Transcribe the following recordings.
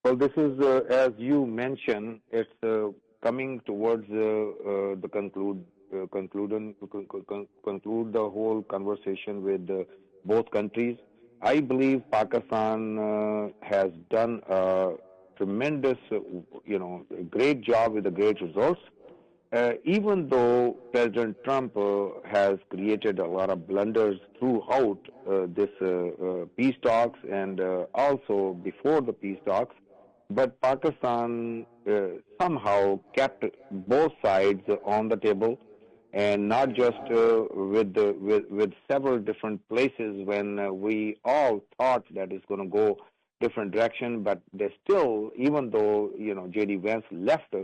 Well, this is, as you mentioned, it's coming towards the conclude the whole conversation with both countries. I believe Pakistan has done a tremendous, great job with the great results. Even though President Trump has created a lot of blunders throughout this peace talks and also before the peace talks, but Pakistan somehow kept both sides on the table, and not just with several different places when we all thought that it's going to go different direction, but they still, even though J.D. Vance left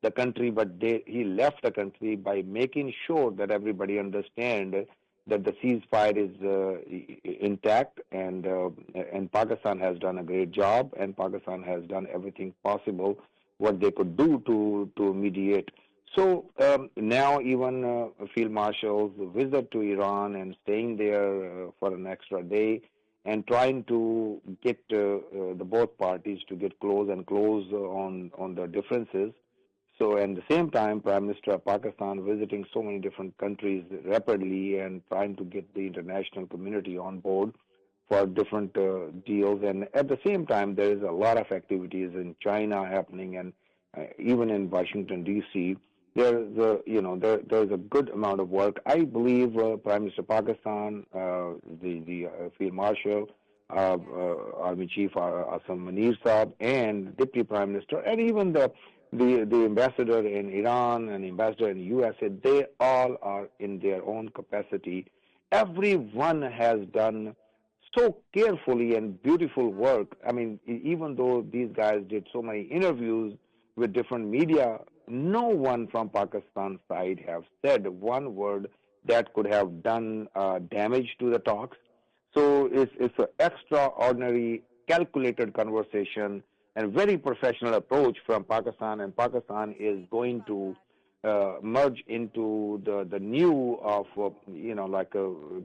the country, but he left the country by making sure that everybody understand that the ceasefire is intact, and Pakistan has done a great job, and Pakistan has done everything possible what they could do to mediate. So now even field marshals visit to Iran and staying there for an extra day and trying to get the both parties to get close and close on the differences. So, at the same time, Prime Minister of Pakistan visiting so many different countries rapidly and trying to get the international community on board for different deals. And at the same time, there is a lot of activities in China happening, and even in Washington D.C. There's there's a good amount of work. I believe Prime Minister of Pakistan, the Field Marshal, Army Chief Asam Munir Saab, and Deputy Prime Minister, and even the ambassador in Iran and ambassador in USA, they all are in their own capacity. Everyone has done so carefully and beautiful work. I mean, even though these guys did so many interviews with different media, no one from Pakistan side have said one word that could have done damage to the talks. So it's an extraordinary, calculated conversation and very professional approach from Pakistan, and Pakistan is going to merge into the new of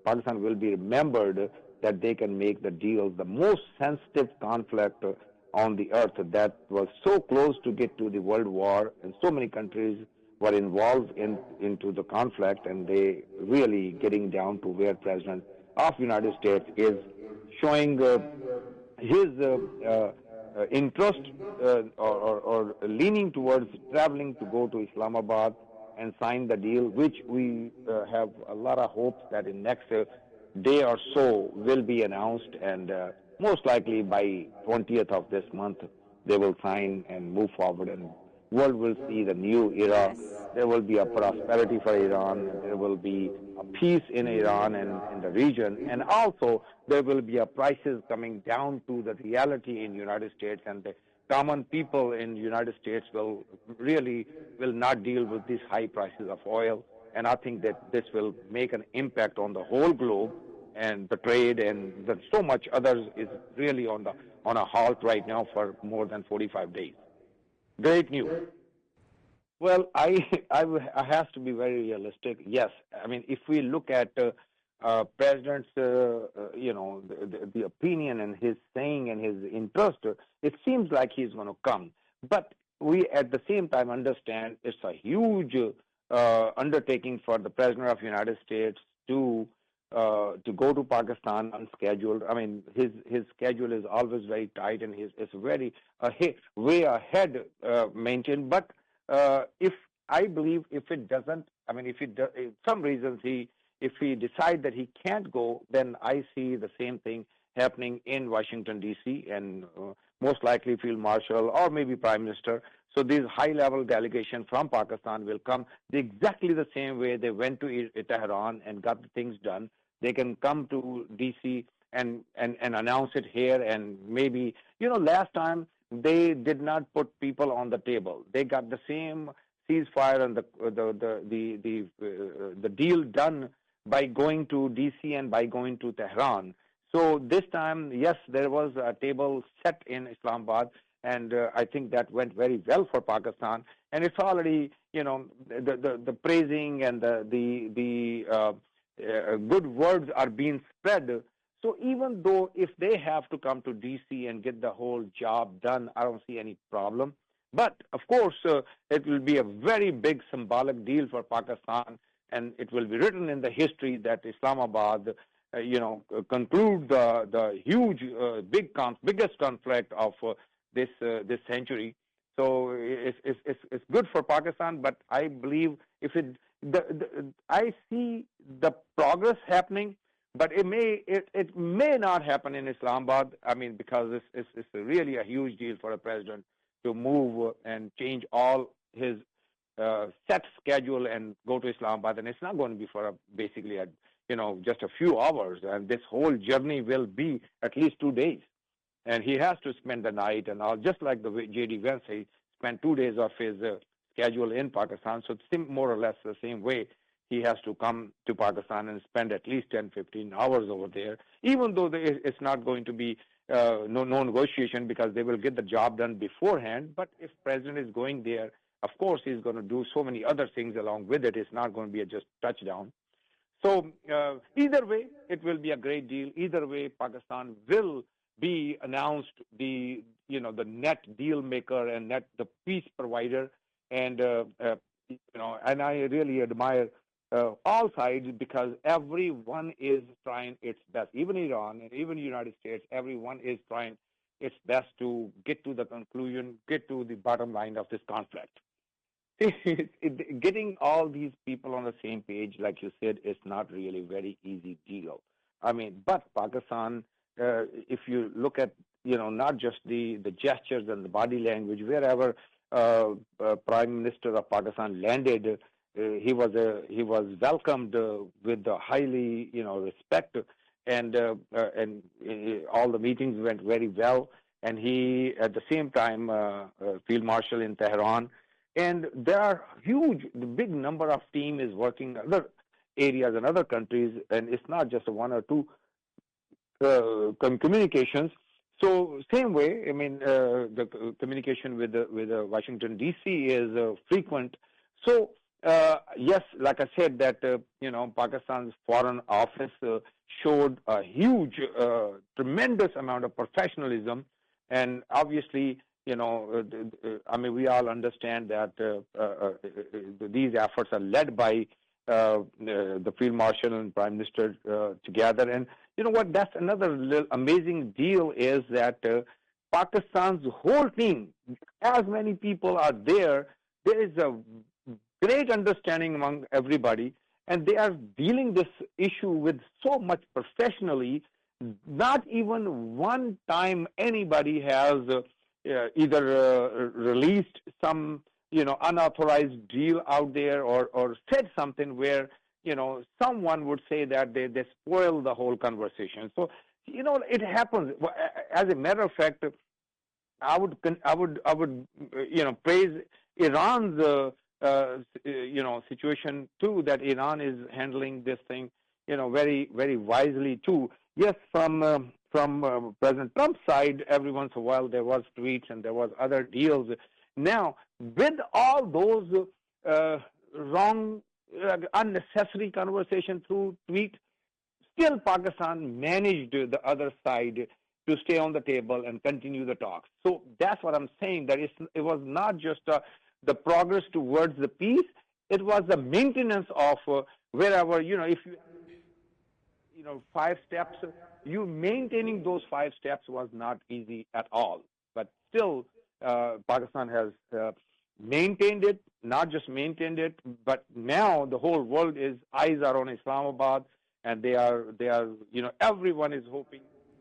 Pakistan will be remembered that they can make the deals. The most sensitive conflict on the earth that was so close to get to the world war, and so many countries were involved into the conflict, and they really getting down to where President of United States is showing his interest or leaning towards traveling to go to Islamabad and sign the deal, which we have a lot of hopes that in next day or so will be announced, and most likely by 20th of this month they will sign and move forward, and world will see the new era. Yes. There will be a prosperity for Iran. There will be a peace in Iran and in the region, and also there will be a prices coming down to the reality in United States, and the common people in United States will not deal with these high prices of oil. And I think that this will make an impact on the whole globe, and the trade and so much others is really on a halt right now for more than 45 days. Great news. Well, I have to be very realistic. Yes, I mean, if we look at President's, the opinion and his saying and his interest, it seems like he's going to come. But we, at the same time, understand it's a huge undertaking for the President of the United States to go to Pakistan unscheduled. I mean, his schedule is always very tight, and it's very way ahead maintained. But if I believe if it doesn't, I mean, if some reasons if he decide that he can't go, then I see the same thing happening in Washington D.C. and most likely Field Marshal or maybe Prime Minister. So these high-level delegation from Pakistan will come exactly the same way they went to Tehran and got the things done. They can come to D.C. and announce it here, and maybe last time they did not put people on the table. They got the same ceasefire and the deal done by going to D.C. and by going to Tehran. So this time, yes, there was a table set in Islamabad, and I think that went very well for Pakistan. And it's already, the praising and the good words are being spread. So even though if they have to come to DC and get the whole job done, I don't see any problem. But of course, it will be a very big symbolic deal for Pakistan, and it will be written in the history that Islamabad, conclude the huge, biggest conflict of this century. So it's good for Pakistan, but I believe if I see the progress happening, but it may not happen in Islamabad. I mean, because it's really a huge deal for a president to move and change all his set schedule and go to Islamabad, and it's not going to be for basically just a few hours, and this whole journey will be at least 2 days, and he has to spend the night and all, just like the way J.D. Vance, he spent 2 days of his schedule in Pakistan, so it's more or less the same way. He has to come to Pakistan and spend at least 10, 15 hours over there, even though it's not going to be no negotiation because they will get the job done beforehand. But if president is going there, of course, he's going to do so many other things along with it. It's not going to be a just touchdown. So either way, it will be a great deal. Either way, Pakistan will be announced the net deal maker and net the peace provider, and and I really admire all sides because everyone is trying its best. Even Iran and even the United States, everyone is trying its best to get to the conclusion, get to the bottom line of this conflict. Getting all these people on the same page, like you said, is not really very easy deal. I mean, but Pakistan, if you look at, not just the gestures and the body language, wherever Prime Minister of Pakistan landed, he was welcomed with the highly, respect, and all the meetings went very well. And he, at the same time, Field Marshal in Tehran. And there are the big number of team is working in other areas and other countries, and it's not just one or two communications. So same way, I mean, the communication with the Washington D.C. is frequent. So yes, like I said, that Pakistan's foreign office showed a huge, tremendous amount of professionalism, and obviously, I mean, we all understand that these efforts are led by the Field Marshal and Prime Minister together. And you know what? That's another amazing deal is that Pakistan's whole team, as many people are there, there is a great understanding among everybody, and they are dealing this issue with so much professionally. Not even one time anybody has either released some unauthorized deal out there or said something where someone would say that they spoil the whole conversation. So it happens. As a matter of fact, I would praise Iran's situation too, that Iran is handling this thing very, very wisely too. Yes, from President Trump's side, every once in a while there was tweets and there was other deals. Now, with all those wrong, unnecessary conversation through tweet, still Pakistan managed the other side to stay on the table and continue the talks. So that's what I'm saying, that it was not just the progress towards the peace, it was the maintenance of wherever, if you 5 steps, you maintaining those 5 steps was not easy at all. But still, Pakistan has maintained it, not just maintained it, but now the whole world eyes are on Islamabad, and they are everyone is hoping